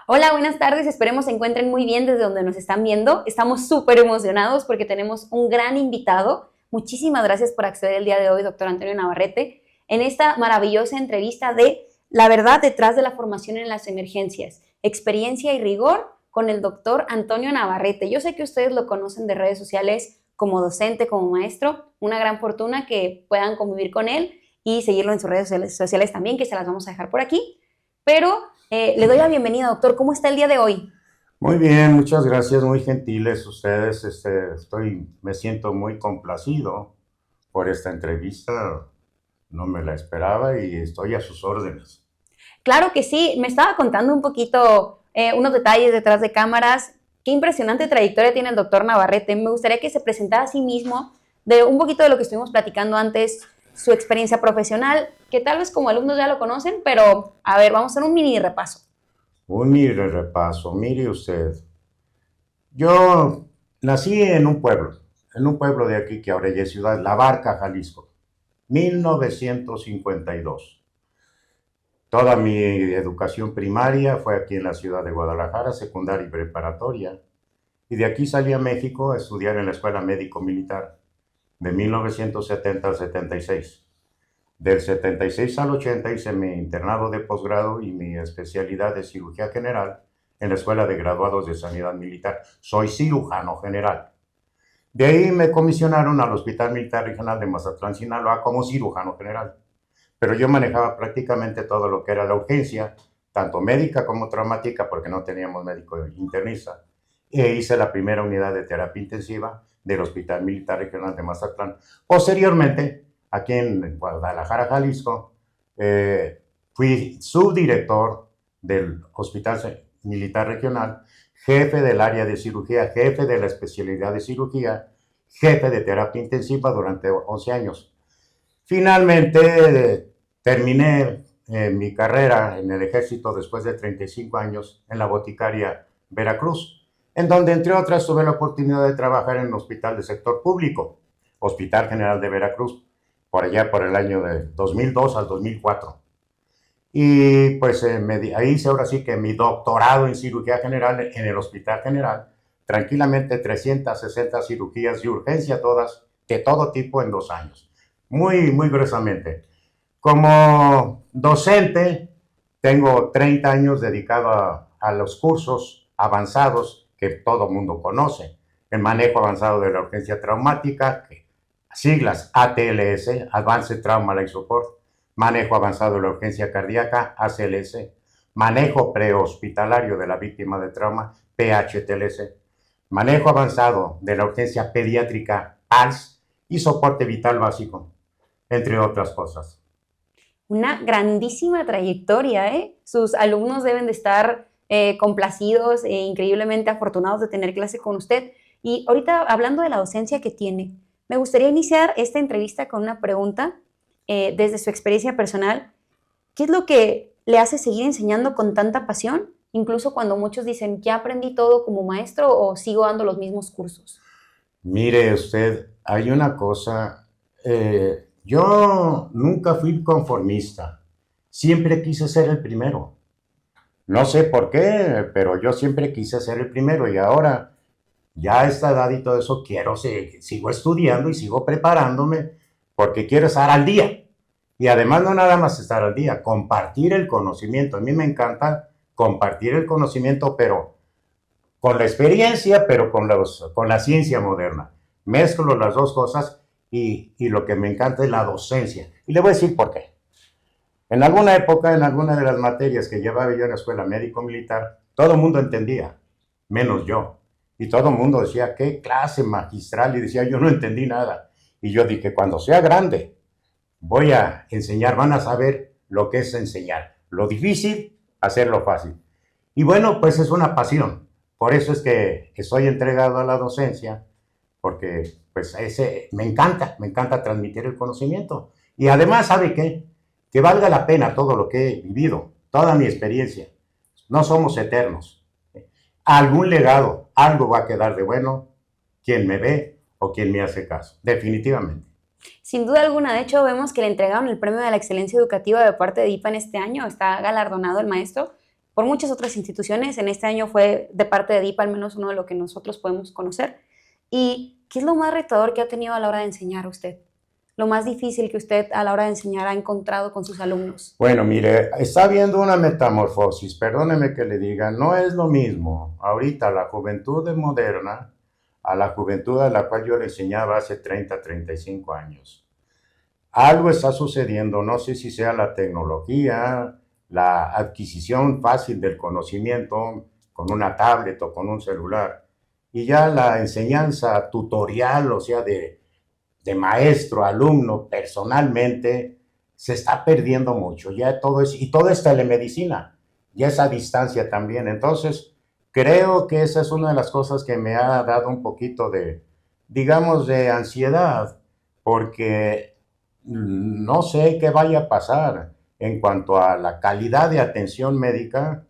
Hola, buenas tardes. Esperemos se encuentren muy bien desde donde nos están viendo. Estamos súper emocionados porque tenemos un gran invitado. Muchísimas gracias por acceder el día de hoy, doctor Antonio Navarrete, en esta maravillosa entrevista de La verdad detrás de la formación en las emergencias, experiencia y rigor con el doctor Antonio Navarrete. Yo sé que ustedes lo conocen de redes sociales como docente, como maestro. Una gran fortuna que puedan convivir con él y seguirlo en sus redes sociales también, que se las vamos a dejar por aquí. Pero le doy la bienvenida, doctor. ¿Cómo está el día de hoy? Muy bien, muchas gracias, muy gentiles ustedes. Me siento muy complacido por esta entrevista. No me la esperaba y estoy a sus órdenes. Claro que sí. Me estaba contando un poquito, unos detalles detrás de cámaras. Qué impresionante trayectoria tiene el doctor Navarrete. Me gustaría que se presentara a sí mismo de un poquito de lo que estuvimos platicando antes, su experiencia profesional, que tal vez como alumnos ya lo conocen, pero a ver, vamos a hacer un mini repaso. Un mire repaso, mire usted. Yo nací en un pueblo de aquí que ahora ya es ciudad, La Barca, Jalisco, 1952. Toda mi educación primaria fue aquí en la ciudad de Guadalajara, secundaria y preparatoria. Y de aquí salí a México a estudiar en la Escuela Médico Militar de 1970 al 76. Del 76 al 80 hice mi internado de posgrado y mi especialidad de cirugía general en la Escuela de Graduados de Sanidad Militar. Soy cirujano general. De ahí me comisionaron al Hospital Militar Regional de Mazatlán, Sinaloa, como cirujano general. Pero yo manejaba prácticamente todo lo que era la urgencia, tanto médica como traumática, porque no teníamos médico internista. E hice la primera unidad de terapia intensiva del Hospital Militar Regional de Mazatlán. Posteriormente, aquí en Guadalajara, Jalisco, fui subdirector del Hospital Militar Regional, jefe del área de cirugía, jefe de la especialidad de cirugía, jefe de terapia intensiva durante 11 años. Finalmente terminé mi carrera en el ejército después de 35 años en la boticaria Veracruz, en donde entre otras tuve la oportunidad de trabajar en un hospital de sector público, Hospital General de Veracruz, por allá por el año de 2002 al 2004. Y pues ahí hice ahora sí que mi doctorado en cirugía general en el Hospital General, tranquilamente 360 cirugías de urgencia todas, de todo tipo en 2 años. Muy, muy gruesamente. Como docente, tengo 30 años dedicado a los cursos avanzados que todo mundo conoce. El manejo avanzado de la urgencia traumática, siglas ATLS, Advanced Trauma Life Support, manejo avanzado de la urgencia cardíaca, ACLS, manejo prehospitalario de la víctima de trauma, PHTLS, manejo avanzado de la urgencia pediátrica, PALS, y soporte vital básico, entre otras cosas. Una grandísima trayectoria, ¿eh? Sus alumnos deben de estar complacidos e increíblemente afortunados de tener clase con usted. Y ahorita, hablando de la docencia que tiene, me gustaría iniciar esta entrevista con una pregunta desde su experiencia personal. ¿Qué es lo que le hace seguir enseñando con tanta pasión? Incluso cuando muchos dicen, ya aprendí todo como maestro o sigo dando los mismos cursos. Mire usted, hay una cosa, yo nunca fui conformista, siempre quise ser el primero. No sé por qué, pero yo siempre quise ser el primero y ahora, ya a esta edad y todo eso, sigo estudiando y sigo preparándome porque quiero estar al día. Y además no nada más estar al día, compartir el conocimiento. A mí me encanta compartir el conocimiento, pero con la experiencia, pero con la ciencia moderna. Mezclo las dos cosas y lo que me encanta es la docencia. Y le voy a decir por qué. En alguna época, en alguna de las materias que llevaba yo en la escuela médico-militar, todo el mundo entendía, menos yo. Y todo el mundo decía, qué clase magistral, y decía, yo no entendí nada. Y yo dije, cuando sea grande, voy a enseñar, van a saber lo que es enseñar. Lo difícil, hacerlo fácil. Y bueno, pues es una pasión. Por eso es que estoy entregado a la docencia, porque pues me encanta transmitir el conocimiento. Y además, ¿sabe qué? Que valga la pena todo lo que he vivido, toda mi experiencia. No somos eternos. Algún legado, algo va a quedar de bueno, quien me ve o quien me hace caso, definitivamente. Sin duda alguna, de hecho, vemos que le entregaron el premio de la excelencia educativa de parte de IPA en este año, está galardonado el maestro. por muchas otras instituciones. En este año fue de parte de DIPA, al menos uno de lo que nosotros podemos conocer. ¿Y qué es lo más retador que ha tenido a la hora de enseñar usted? Lo más difícil que usted a la hora de enseñar ha encontrado con sus alumnos. Bueno, mire, está habiendo una metamorfosis, perdóneme que le diga, no es lo mismo ahorita la juventud moderna a la juventud a la cual yo le enseñaba hace 30, 35 años. Algo está sucediendo, no sé si sea la tecnología, la adquisición fácil del conocimiento con una tablet o con un celular, y ya la enseñanza tutorial, o sea, de maestro, alumno, personalmente, se está perdiendo mucho. Ya todo es, y todo es telemedicina, ya es a distancia también. Entonces, creo que esa es una de las cosas que me ha dado un poquito de, digamos, de ansiedad, porque no sé qué vaya a pasar en cuanto a la calidad de atención médica,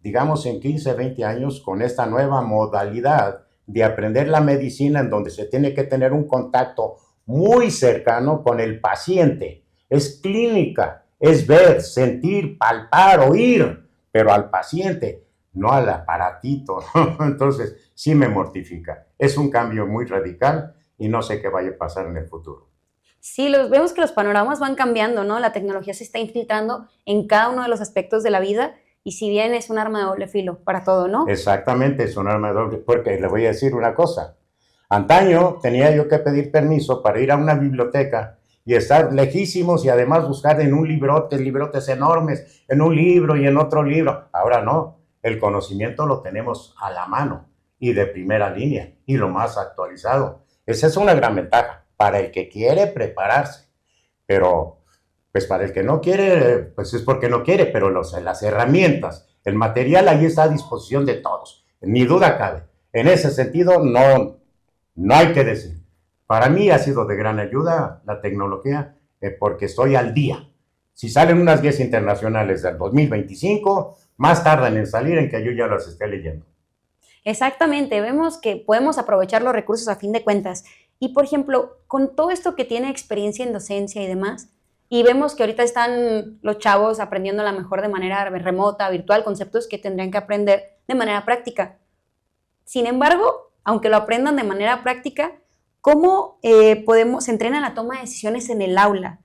digamos, en 15, 20 años, con esta nueva modalidad de aprender la medicina en donde se tiene que tener un contacto muy cercano con el paciente. Es clínica, es ver, sentir, palpar, oír, pero al paciente, no al aparatito. Entonces, sí me mortifica. Es un cambio muy radical y no sé qué vaya a pasar en el futuro. Sí, vemos que los panoramas van cambiando, ¿no? La tecnología se está infiltrando en cada uno de los aspectos de la vida y si bien es un arma de doble filo para todo, ¿no? Exactamente, es un arma de doble, porque le voy a decir una cosa. Antaño tenía yo que pedir permiso para ir a una biblioteca y estar lejísimos y además buscar en un librotes enormes, en un libro y en otro libro. Ahora no, el conocimiento lo tenemos a la mano y de primera línea y lo más actualizado. Esa es una gran ventaja para el que quiere prepararse, pero pues para el que no quiere, pues es porque no quiere, pero las herramientas, el material ahí está a disposición de todos, ni duda cabe. En ese sentido, no hay que decir. Para mí ha sido de gran ayuda la tecnología porque estoy al día. Si salen unas guías internacionales del 2025, más tardan en salir en que yo ya las esté leyendo. Exactamente, vemos que podemos aprovechar los recursos a fin de cuentas. Y, por ejemplo, con todo esto que tiene experiencia en docencia y demás, y vemos que ahorita están los chavos aprendiendo a lo mejor de manera remota, virtual, conceptos que tendrían que aprender de manera práctica. Sin embargo, aunque lo aprendan de manera práctica, ¿cómo se entrena la toma de decisiones en el aula?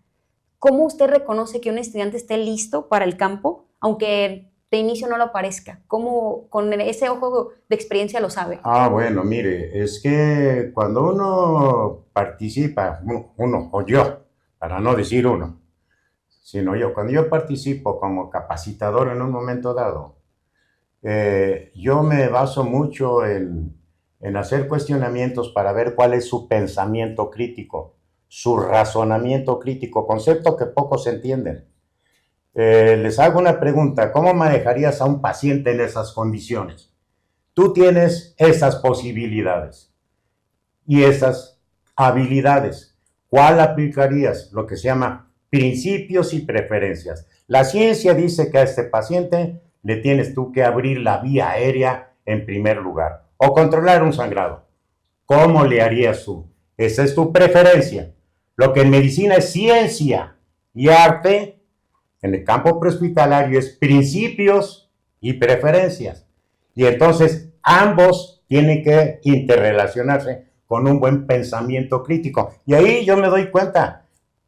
¿Cómo usted reconoce que un estudiante esté listo para el campo, aunque de inicio no lo parezca? ¿Cómo con ese ojo de experiencia lo sabe? Bueno, mire, es que cuando uno participa, uno o yo, para no decir uno, sino yo, cuando yo participo como capacitador en un momento dado, yo me baso mucho en hacer cuestionamientos para ver cuál es su pensamiento crítico, su razonamiento crítico, concepto que pocos entienden. Les hago una pregunta, ¿cómo manejarías a un paciente en esas condiciones? Tú tienes esas posibilidades y esas habilidades. ¿Cuál aplicarías? Lo que se llama principios y preferencias. La ciencia dice que a este paciente le tienes tú que abrir la vía aérea en primer lugar o controlar un sangrado. ¿Cómo le harías tú? Esa es tu preferencia. Lo que en medicina es ciencia y arte, en el campo prehospitalario es principios y preferencias. Y entonces ambos tienen que interrelacionarse con un buen pensamiento crítico. Y ahí yo me doy cuenta,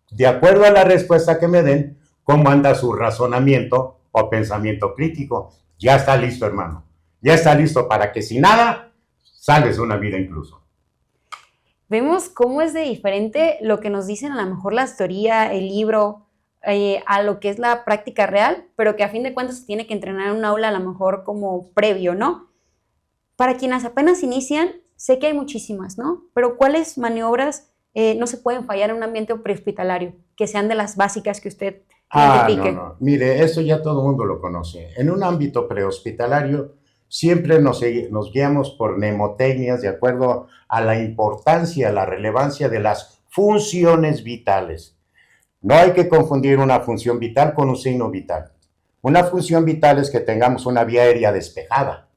de acuerdo a la respuesta que me den, cómo anda su razonamiento o pensamiento crítico. Ya está listo, hermano. Ya está listo para que sin nada salves una vida incluso. Vemos cómo es de diferente lo que nos dicen a lo mejor la teoría, el libro, a lo que es la práctica real, pero que a fin de cuentas se tiene que entrenar en un aula a lo mejor como previo, ¿no? Para quienes apenas inician, sé que hay muchísimas, ¿no? Pero ¿cuáles maniobras no se pueden fallar en un ambiente prehospitalario? Que sean de las básicas que usted identifique. No. Mire, eso ya todo el mundo lo conoce. En un ámbito prehospitalario siempre nos guiamos por mnemotecnias de acuerdo a la importancia, la relevancia de las funciones vitales. No hay que confundir una función vital con un signo vital. Una función vital es que tengamos una vía aérea despejada,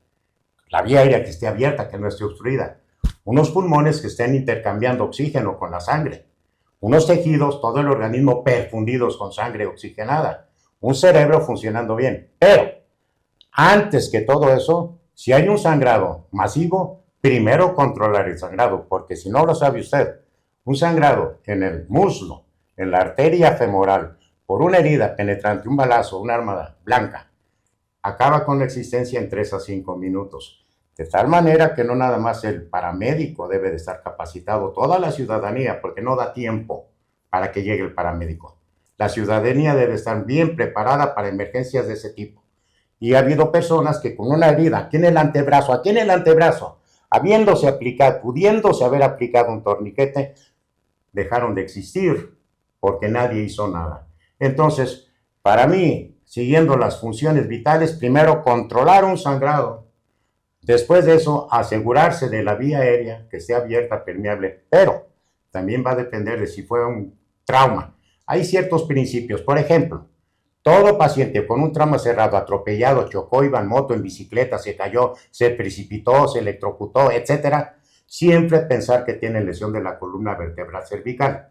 la vía aérea que esté abierta, que no esté obstruida, unos pulmones que estén intercambiando oxígeno con la sangre, unos tejidos, todo el organismo perfundidos con sangre oxigenada, un cerebro funcionando bien. Pero Antes que todo eso, si hay un sangrado masivo, primero controlar el sangrado, porque si no lo sabe usted, un sangrado en el muslo, en la arteria femoral, por una herida penetrante, un balazo, una arma blanca, acaba con la existencia en 3 a 5 minutos. De tal manera que no nada más el paramédico debe de estar capacitado, toda la ciudadanía, porque no da tiempo para que llegue el paramédico. La ciudadanía debe estar bien preparada para emergencias de ese tipo. Y ha habido personas que con una herida aquí en el antebrazo, habiéndose aplicado, pudiéndose haber aplicado un torniquete, dejaron de existir porque nadie hizo nada. Entonces, para mí, siguiendo las funciones vitales, primero controlar un sangrado, después de eso asegurarse de la vía aérea que esté abierta, permeable, pero también va a depender de si fue un trauma. Hay ciertos principios, por ejemplo, todo paciente con un trauma cerrado, atropellado, chocó, iba en moto, en bicicleta, se cayó, se precipitó, se electrocutó, etcétera, siempre pensar que tiene lesión de la columna vertebral cervical.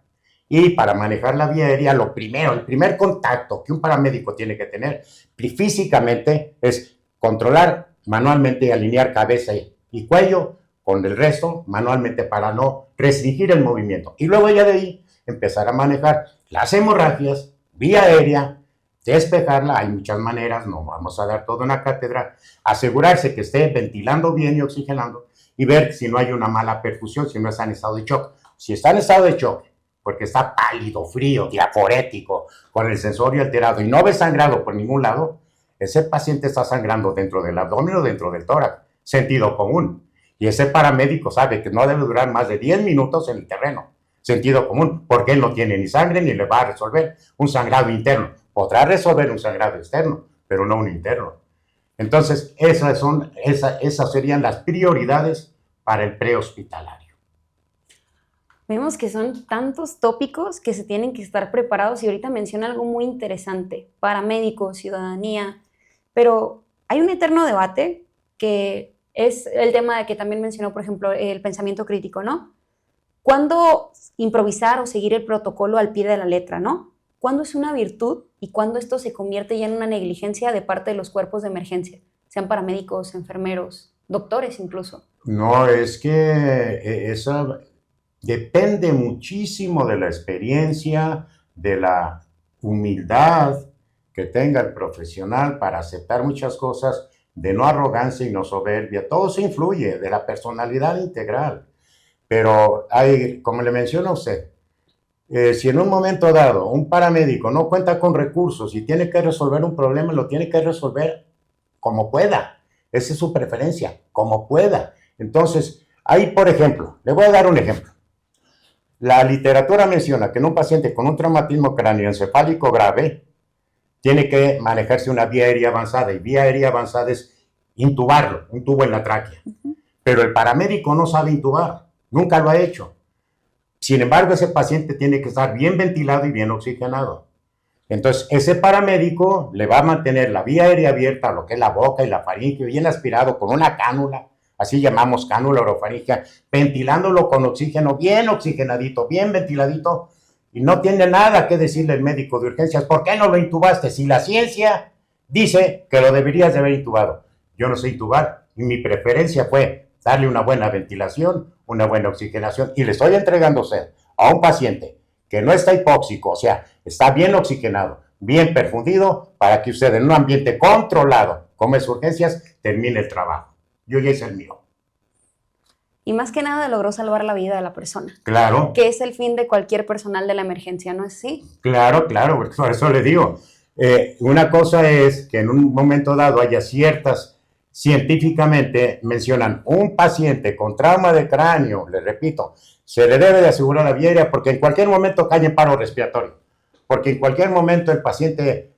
Y para manejar la vía aérea, lo primero, el primer contacto que un paramédico tiene que tener físicamente es controlar manualmente y alinear cabeza y cuello con el resto manualmente para no restringir el movimiento. Y luego ya de ahí empezar a manejar las hemorragias, vía aérea, despejarla, hay muchas maneras, no vamos a dar toda una cátedra, asegurarse que esté ventilando bien y oxigenando y ver si no hay una mala perfusión, si no está en estado de shock. Si está en estado de shock, porque está pálido, frío, diaforético, con el sensorio alterado y no ve sangrado por ningún lado, ese paciente está sangrando dentro del abdomen o dentro del tórax, sentido común. Y ese paramédico sabe que no debe durar más de 10 minutos en el terreno, sentido común, porque él no tiene ni sangre ni le va a resolver un sangrado interno. Podrá resolver un sangrado externo, pero no un interno. Entonces, esas serían las prioridades para el prehospitalario. Vemos que son tantos tópicos que se tienen que estar preparados y ahorita menciona algo muy interesante, paramédicos, ciudadanía, pero hay un eterno debate que es el tema de que también mencionó, por ejemplo, el pensamiento crítico, ¿no? ¿Cuándo improvisar o seguir el protocolo al pie de la letra, ¿no? ¿Cuándo es una virtud y cuándo esto se convierte ya en una negligencia de parte de los cuerpos de emergencia? Sean paramédicos, enfermeros, doctores incluso. No, es que eso depende muchísimo de la experiencia, de la humildad que tenga el profesional para aceptar muchas cosas, de no arrogancia y no soberbia. Todo se influye de la personalidad integral. Pero hay, como le mencionó usted, si en un momento dado un paramédico no cuenta con recursos y tiene que resolver un problema, lo tiene que resolver como pueda. Esa es su preferencia, como pueda. Entonces, ahí, por ejemplo, le voy a dar un ejemplo. La literatura menciona que en un paciente con un traumatismo cráneoencefálico grave tiene que manejarse una vía aérea avanzada, y vía aérea avanzada es intubarlo, un tubo en la tráquea. Pero el paramédico no sabe intubar, nunca lo ha hecho. Sin embargo, ese paciente tiene que estar bien ventilado y bien oxigenado. Entonces, ese paramédico le va a mantener la vía aérea abierta, lo que es la boca y la faringe, bien aspirado con una cánula, así llamamos cánula orofaringea, ventilándolo con oxígeno, bien oxigenadito, bien ventiladito, y no tiene nada que decirle el médico de urgencias. ¿Por qué no lo intubaste? Si la ciencia dice que lo deberías de haber intubado. Yo no sé intubar, y mi preferencia fue darle una buena ventilación, una buena oxigenación, y le estoy entregando usted a un paciente que no está hipóxico, o sea, está bien oxigenado, bien perfundido, para que usted en un ambiente controlado, como es urgencias, termine el trabajo. Yo ya hice el mío. Y más que nada logró salvar la vida de la persona. Claro. Que es el fin de cualquier personal de la emergencia, ¿no es así? Claro, por eso le digo. Una cosa es que en un momento dado haya ciertas, científicamente mencionan un paciente con trauma de cráneo, le repito, se le debe de asegurar la vía aérea porque en cualquier momento cae en paro respiratorio, porque en cualquier momento el paciente,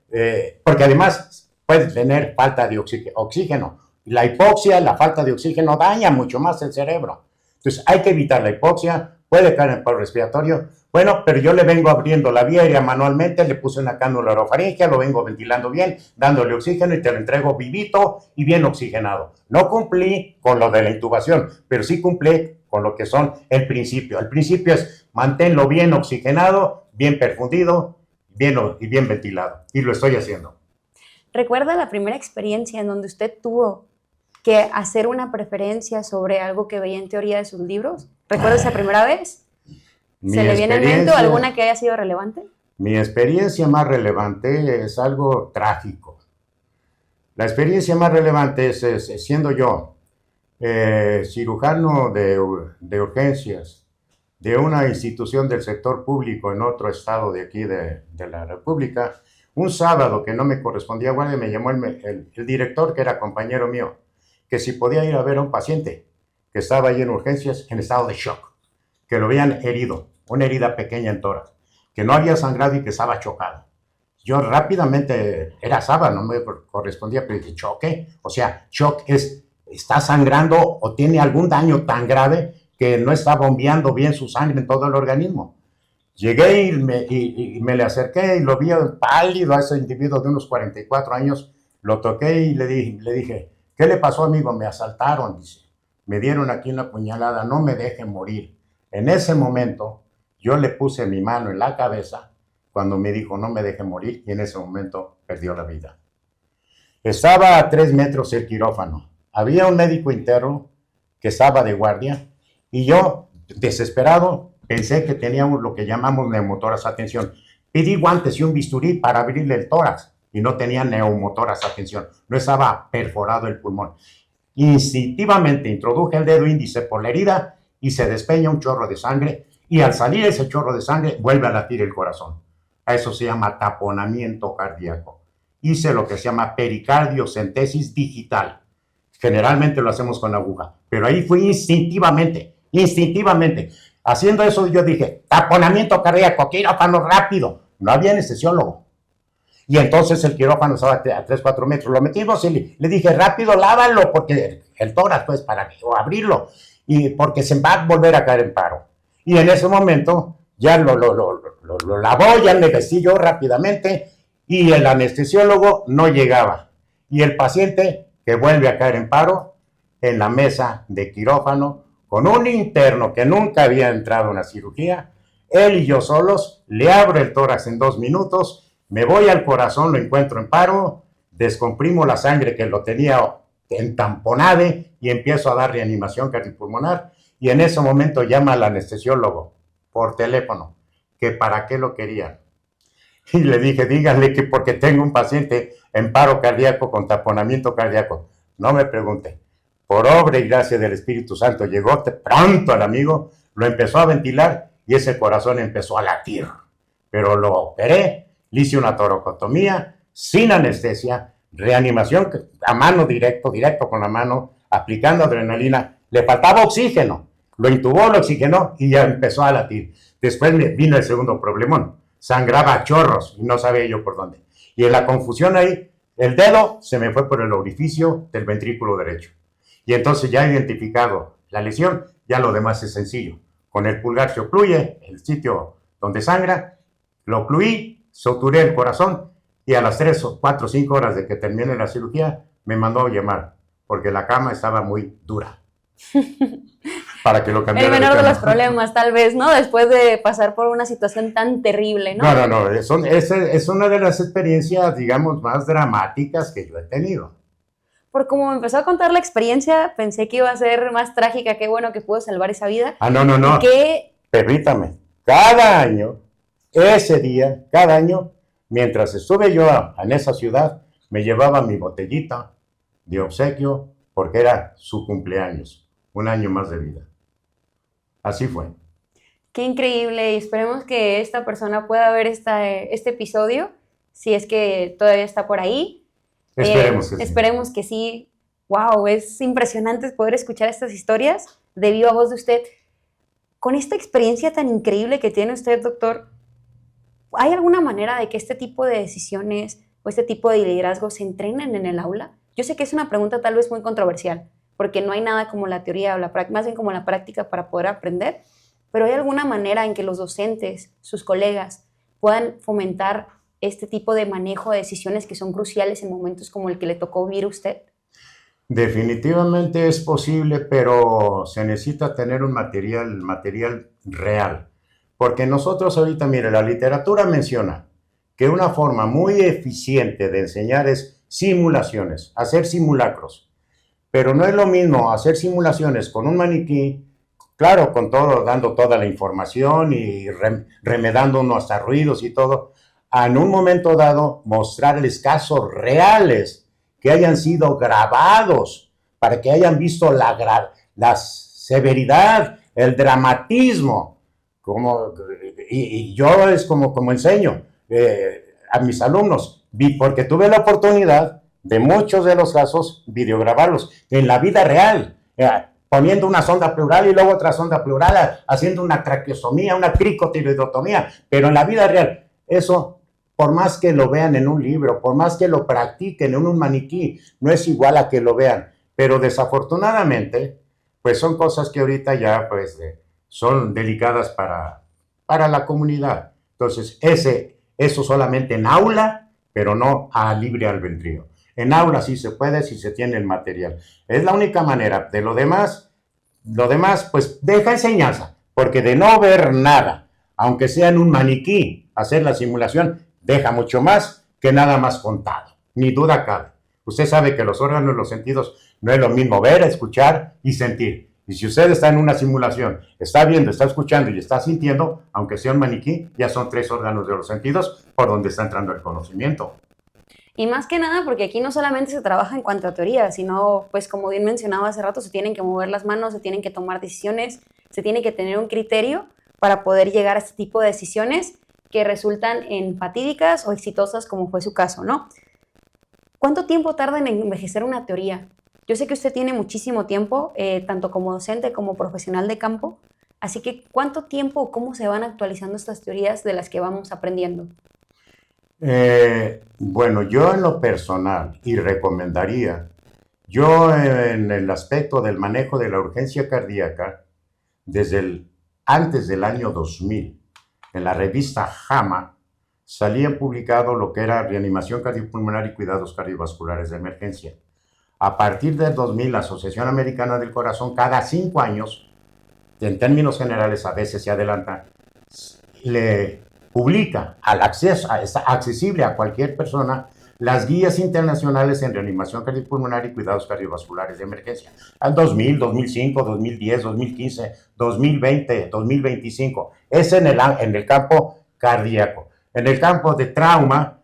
porque además puede tener falta de oxígeno. La hipoxia, la falta de oxígeno daña mucho más el cerebro. Entonces hay que evitar la hipoxia, puede caer en paro respiratorio. Bueno, pero yo le vengo abriendo la vía aérea manualmente, le puse una cánula orofaringea, lo vengo ventilando bien, dándole oxígeno y te lo entrego vivito y bien oxigenado. No cumplí con lo de la intubación, pero sí cumplí con lo que son el principio. El principio es manténlo bien oxigenado, bien perfundido y bien ventilado. Y lo estoy haciendo. ¿Recuerda la primera experiencia en donde usted tuvo que hacer una preferencia sobre algo que veía en teoría de sus libros? ¿Recuerda esa primera vez? ¿Se le viene en mente alguna que haya sido relevante? Mi experiencia más relevante es algo trágico. La experiencia más relevante es siendo yo cirujano de urgencias de una institución del sector público en otro estado de aquí de la República. Un sábado que no me correspondía guardia, me llamó el director, que era compañero mío, que si podía ir a ver a un paciente que estaba ahí en urgencias en estado de shock, que lo habían herido, una herida pequeña en tórax, que no había sangrado y que estaba chocado. Yo rápidamente, era sábado, no me correspondía, pero dije, ¿choque? O sea, shock está sangrando o tiene algún daño tan grave que no está bombeando bien su sangre en todo el organismo. Llegué y me le acerqué y lo vi pálido a ese individuo de unos 44 años, lo toqué y le dije, ¿qué le pasó, amigo? Me asaltaron, dice. Me dieron aquí una puñalada, no me deje morir. En ese momento, yo le puse mi mano en la cabeza cuando me dijo, no me deje morir, y en ese momento perdió la vida. Estaba a 3 metros el quirófano. Había un médico interno que estaba de guardia y yo, desesperado, pensé que teníamos lo que llamamos neumotórax. Atención, pedí guantes y un bisturí para abrirle el tórax y no tenía neumotórax. Atención, no estaba perforado el pulmón. Instintivamente introduje el dedo índice por la herida y se despeña un chorro de sangre, y al salir ese chorro de sangre vuelve a latir el corazón. A eso se llama taponamiento cardíaco. Hice lo que se llama pericardiocentesis digital. Generalmente lo hacemos con aguja, pero ahí fue instintivamente. Haciendo eso yo dije, taponamiento cardíaco, quirófano rápido. No había anestesiólogo. Y entonces el quirófano estaba a 3, 4 metros. Lo metimos y le dije, rápido, lávalo, porque el tórax, pues, o abrirlo, y porque se va a volver a caer en paro. Y en ese momento ya lo lavó, ya le vestí yo rápidamente, y el anestesiólogo no llegaba. Y el paciente que vuelve a caer en paro en la mesa de quirófano con un interno que nunca había entrado a una cirugía, él y yo solos, le abro el tórax en 2 minutos, me voy al corazón, lo encuentro en paro, descomprimo la sangre que lo tenía entamponada y empiezo a dar reanimación cardiopulmonar, y en ese momento llama al anestesiólogo por teléfono, que para qué lo quería. Y le dije, díganle que porque tengo un paciente en paro cardíaco con taponamiento cardíaco. No me pregunte. Por obra y gracia del Espíritu Santo llegó pronto al amigo, lo empezó a ventilar y ese corazón empezó a latir. Pero lo operé, le hice una toracotomía sin anestesia, reanimación a mano directo con la mano, aplicando adrenalina. Le faltaba oxígeno, lo intubó, lo oxigenó y ya empezó a latir. Después me vino el segundo problemón, sangraba a chorros y no sabía yo por dónde. Y en la confusión ahí, el dedo se me fue por el orificio del ventrículo derecho. Y entonces ya identificado la lesión, ya lo demás es sencillo. Con el pulgar se ocluye el sitio donde sangra, lo ocluí, suturé el corazón y a las 3, 4, 5 horas de que termine la cirugía me mandó a llamar porque la cama estaba muy dura. Para que lo cambiara. El menor de los problemas, tal vez, ¿no? Después de pasar por una situación tan terrible, ¿no? No. Es una de las experiencias, digamos, más dramáticas que yo he tenido. Por como me empezó a contar la experiencia, pensé que iba a ser más trágica. Qué bueno que pudo salvar esa vida. No. Permítame. Cada año, ese día, cada año, mientras estuve yo en esa ciudad, me llevaba mi botellita de obsequio porque era su cumpleaños. Un año más de vida. Así fue. Qué increíble, y esperemos que esta persona pueda ver este episodio, si es que todavía está por ahí. Esperemos que sí. Wow, es impresionante poder escuchar estas historias de viva voz de usted. Con esta experiencia tan increíble que tiene usted, doctor, ¿hay alguna manera de que este tipo de decisiones o este tipo de liderazgo se entrenen en el aula? Yo sé que es una pregunta tal vez muy controversial, porque no hay nada como la teoría o más bien como la práctica para poder aprender, pero ¿hay alguna manera en que los docentes, sus colegas, puedan fomentar este tipo de manejo de decisiones que son cruciales en momentos como el que le tocó vivir a usted? Definitivamente es posible, pero se necesita tener un material real. Porque nosotros ahorita, mire, la literatura menciona que una forma muy eficiente de enseñar es simulaciones, hacer simulacros. Pero no es lo mismo hacer simulaciones con un maniquí, claro, con todo, dando toda la información y remedando uno hasta ruidos y todo, a en un momento dado mostrarles casos reales que hayan sido grabados para que hayan visto la severidad, el dramatismo, y yo es como enseño a mis alumnos, porque tuve la oportunidad de muchos de los casos videograbarlos en la vida real, poniendo una sonda pleural y luego otra sonda pleural, haciendo una traqueostomía, una cricotiroidotomía, pero en la vida real, eso, por más que lo vean en un libro, por más que lo practiquen en un maniquí, no es igual a que lo vean, pero desafortunadamente, pues son cosas que ahorita ya, pues, son delicadas para la comunidad. Entonces, eso solamente en aula, pero no a libre albedrío. En aula sí se puede, si se tiene el material. Es la única manera. De lo demás, pues deja enseñanza, porque de no ver nada, aunque sea en un maniquí, hacer la simulación, deja mucho más que nada más contado. Ni duda cabe. Usted sabe que los órganos, los sentidos, no es lo mismo ver, escuchar y sentir. Y si usted está en una simulación, está viendo, está escuchando y está sintiendo, aunque sea un maniquí, ya son 3 órganos de los sentidos por donde está entrando el conocimiento. Y más que nada, porque aquí no solamente se trabaja en cuanto a teoría, sino, pues como bien mencionaba hace rato, se tienen que mover las manos, se tienen que tomar decisiones, se tiene que tener un criterio para poder llegar a este tipo de decisiones que resultan en fatídicas o exitosas, como fue su caso, ¿no? ¿Cuánto tiempo tarda en envejecer una teoría? Yo sé que usted tiene muchísimo tiempo, tanto como docente como profesional de campo, así que ¿cuánto tiempo o cómo se van actualizando estas teorías de las que vamos aprendiendo? Bueno, yo en lo personal, y recomendaría, yo en el aspecto del manejo de la urgencia cardíaca, antes del año 2000, en la revista JAMA, salía publicado lo que era reanimación cardiopulmonar y cuidados cardiovasculares de emergencia. A partir del 2000, la Asociación Americana del Corazón, cada 5 años, en términos generales a veces se adelanta, le publica al acceso, está accesible a cualquier persona, las guías internacionales en reanimación cardiopulmonar y cuidados cardiovasculares de emergencia. Al 2000, 2005, 2010, 2015, 2020, 2025. Es en el campo cardíaco. En el campo de trauma,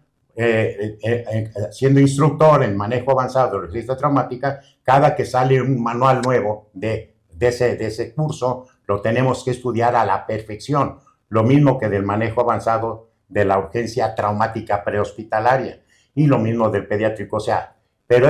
siendo instructor en manejo avanzado de resistencia traumática, cada que sale un manual nuevo de ese curso, lo tenemos que estudiar a la perfección. Lo mismo que del manejo avanzado de la urgencia traumática prehospitalaria y lo mismo del pediátrico. O sea, pero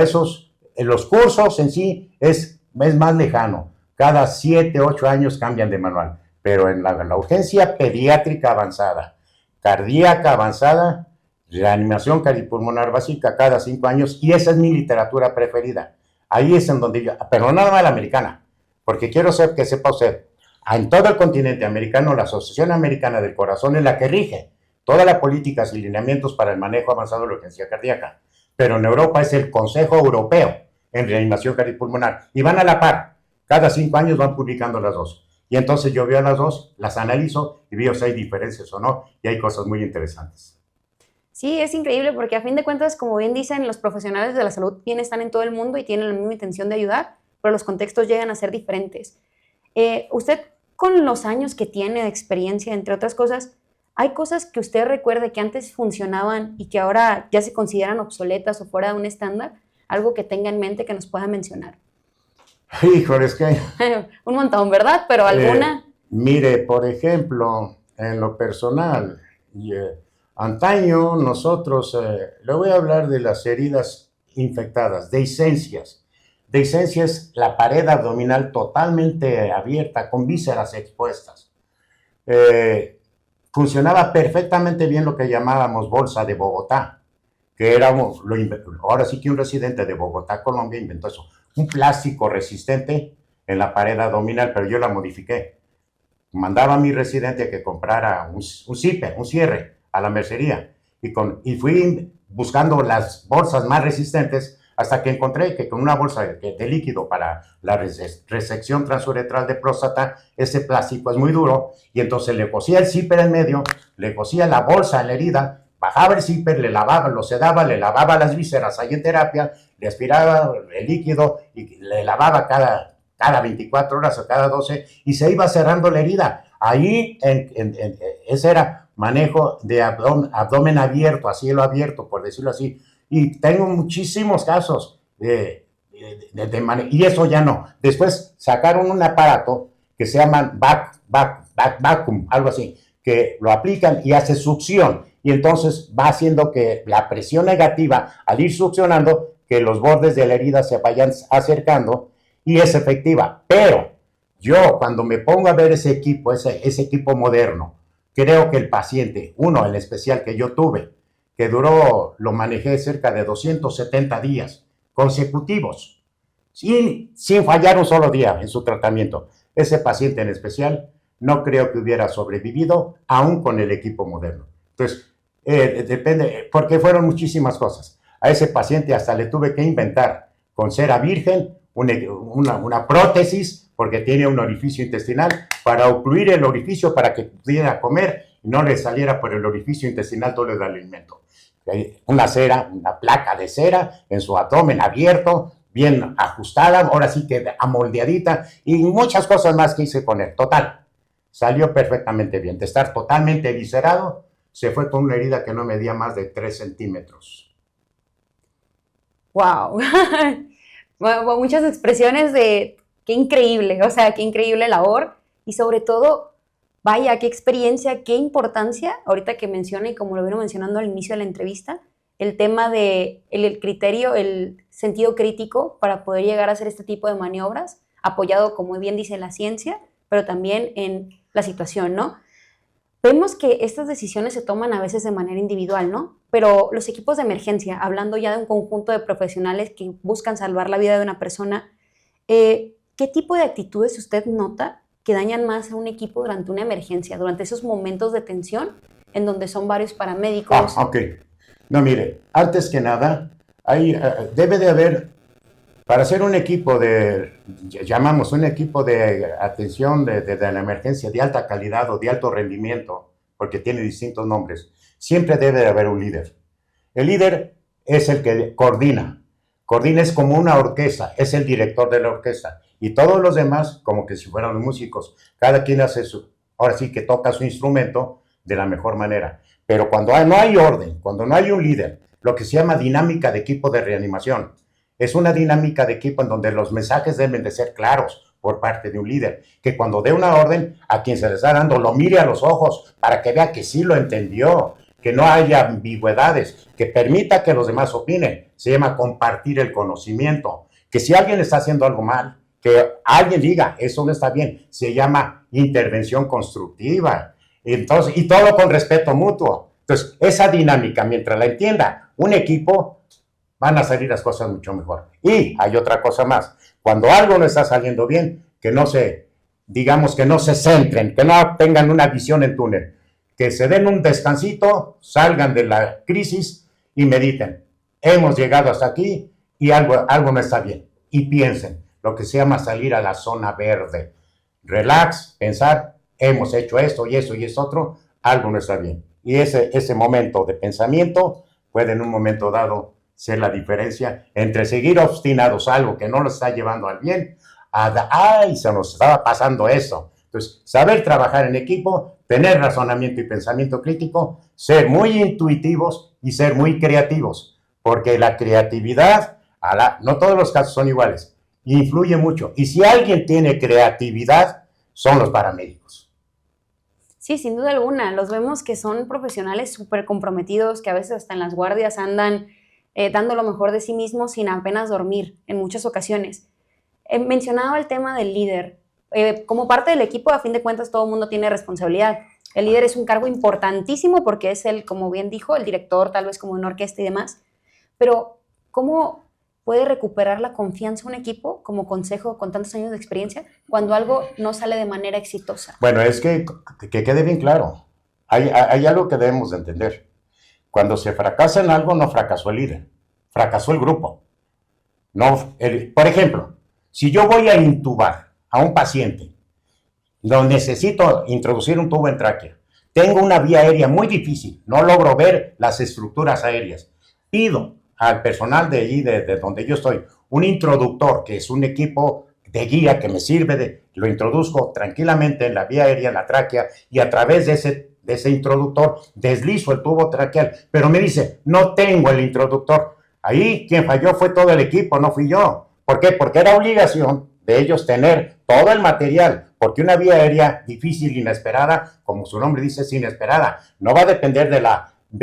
los cursos en sí es más lejano. Cada 7, 8 años cambian de manual. Pero en la urgencia pediátrica avanzada, cardíaca avanzada, reanimación cardiopulmonar básica cada 5 años, y esa es mi literatura preferida. Ahí es en donde yo, pero nada más la americana, porque quiero que sepa usted, en todo el continente americano, la Asociación Americana del Corazón es la que rige todas las políticas y lineamientos para el manejo avanzado de la urgencia cardíaca. Pero en Europa es el Consejo Europeo en reanimación cardiopulmonar, y van a la par. Cada 5 años van publicando las dos. Y entonces yo veo las dos, las analizo y veo si hay diferencias o no, y hay cosas muy interesantes. Sí, es increíble porque a fin de cuentas, como bien dicen, los profesionales de la salud bien están en todo el mundo y tienen la misma intención de ayudar, pero los contextos llegan a ser diferentes. Usted, con los años que tiene de experiencia, entre otras cosas, ¿hay cosas que usted recuerde que antes funcionaban y que ahora ya se consideran obsoletas o fuera de un estándar? Algo que tenga en mente que nos pueda mencionar. Híjole, es que... Un montón, ¿verdad? Pero alguna... Mire, por ejemplo, en lo personal, antaño nosotros, le voy a hablar de las heridas infectadas, dehiscencias. Dehiscencia es la pared abdominal totalmente abierta, con vísceras expuestas. Funcionaba perfectamente bien lo que llamábamos bolsa de Bogotá, que éramos, ahora sí que un residente de Bogotá, Colombia, inventó eso. Un plástico resistente en la pared abdominal, pero yo la modifiqué. Mandaba a mi residente a que comprara un zipper, un cierre, a la mercería. Y fui buscando las bolsas más resistentes hasta que encontré que con una bolsa de líquido para la resección transuretral de próstata, ese plástico es muy duro, y entonces le cosía el zipper en medio, le cosía la bolsa en la herida, bajaba el zipper, le lavaba, lo sedaba, le lavaba las vísceras ahí en terapia, le aspiraba el líquido y le lavaba cada 24 horas o cada 12 y se iba cerrando la herida. Ahí ese era manejo de abdomen abierto, a cielo abierto, por decirlo así. Y tengo muchísimos casos y eso ya no. Después sacaron un aparato que se llama vacuum, algo así, que lo aplican y hace succión. Y entonces va haciendo que la presión negativa, al ir succionando, que los bordes de la herida se vayan acercando y es efectiva. Pero yo cuando me pongo a ver ese equipo moderno, creo que el paciente, uno en especial que yo tuve, que lo manejé cerca de 270 días consecutivos, sin fallar un solo día en su tratamiento. Ese paciente en especial no creo que hubiera sobrevivido aún con el equipo moderno. Entonces, depende, porque fueron muchísimas cosas. A ese paciente hasta le tuve que inventar con cera virgen una prótesis porque tiene un orificio intestinal para ocluir el orificio para que pudiera comer y no le saliera por el orificio intestinal todo el alimento. Una placa de cera en su abdomen abierto, bien ajustada, ahora sí que amoldeadita y muchas cosas más que hice con él. Total, salió perfectamente bien. De estar totalmente eviscerado, se fue con una herida que no medía más de 3 centímetros. ¡Wow! Bueno, muchas expresiones de qué increíble, o sea, qué increíble labor y sobre todo, vaya, qué experiencia, qué importancia, ahorita que menciona y como lo vino mencionando al inicio de la entrevista, el tema de el criterio, el sentido crítico para poder llegar a hacer este tipo de maniobras, apoyado, como bien dice, en la ciencia, pero también en la situación, ¿no? Vemos que estas decisiones se toman a veces de manera individual, ¿no? Pero los equipos de emergencia, hablando ya de un conjunto de profesionales que buscan salvar la vida de una persona, ¿qué tipo de actitudes usted nota que dañan más a un equipo durante una emergencia, durante esos momentos de tensión en donde son varios paramédicos? Ok. No, mire, antes que nada, debe de haber, para hacer un equipo llamamos un equipo de atención de la emergencia de alta calidad o de alto rendimiento, porque tiene distintos nombres, siempre debe de haber un líder. El líder es el que coordina. Coordina es como una orquesta, es el director de la orquesta. Y todos los demás, como que si fueran músicos, cada quien hace ahora sí que toca su instrumento de la mejor manera. Pero cuando no hay orden, cuando no hay un líder, lo que se llama dinámica de equipo de reanimación, es una dinámica de equipo en donde los mensajes deben de ser claros por parte de un líder, que cuando dé una orden a quien se le está dando, lo mire a los ojos para que vea que sí lo entendió, que no haya ambigüedades, que permita que los demás opinen. Se llama compartir el conocimiento, que si alguien está haciendo algo mal, que alguien diga, eso no está bien, se llama intervención constructiva. Entonces, y todo con respeto mutuo. Entonces, esa dinámica, mientras la entienda un equipo, van a salir las cosas mucho mejor. Y hay otra cosa más. Cuando algo no está saliendo bien, digamos que no se centren, que no tengan una visión en túnel, que se den un descansito, salgan de la crisis y mediten. Hemos llegado hasta aquí y algo no está bien. Y piensen, lo que se llama salir a la zona verde. Relax, pensar, hemos hecho esto y eso y eso otro, algo no está bien. Y ese momento de pensamiento puede en un momento dado ser la diferencia entre seguir obstinados a algo que no nos está llevando al bien, ¡ay, se nos estaba pasando eso! Entonces, saber trabajar en equipo, tener razonamiento y pensamiento crítico, ser muy intuitivos y ser muy creativos, porque la creatividad, no todos los casos son iguales, influye mucho. Y si alguien tiene creatividad, son los paramédicos. Sí, sin duda alguna. Los vemos que son profesionales súper comprometidos, que a veces hasta en las guardias andan dando lo mejor de sí mismos sin apenas dormir en muchas ocasiones. Mencionaba el tema del líder. Como parte del equipo, a fin de cuentas, todo el mundo tiene responsabilidad. El líder es un cargo importantísimo porque es como bien dijo, el director, tal vez como una orquesta y demás. Pero, ¿cómo puede recuperar la confianza un equipo, como consejo con tantos años de experiencia, cuando algo no sale de manera exitosa? Bueno, es que quede bien claro. Hay algo que debemos de entender. Cuando se fracasa en algo, no fracasó el líder, fracasó el grupo. Por ejemplo, si yo voy a intubar a un paciente, lo necesito introducir un tubo en tráquea, tengo una vía aérea muy difícil, no logro ver las estructuras aéreas. Pido al personal de allí, de donde yo estoy, un introductor, que es un equipo de guía que me sirve, lo introduzco tranquilamente en la vía aérea, en la tráquea, y a través de ese introductor deslizo el tubo traqueal, pero me dice, no tengo el introductor. Ahí quien falló fue todo el equipo, no fui yo. ¿Por qué? Porque era obligación de ellos tener todo el material, porque una vía aérea difícil, inesperada, como su nombre dice, es inesperada. No va a depender de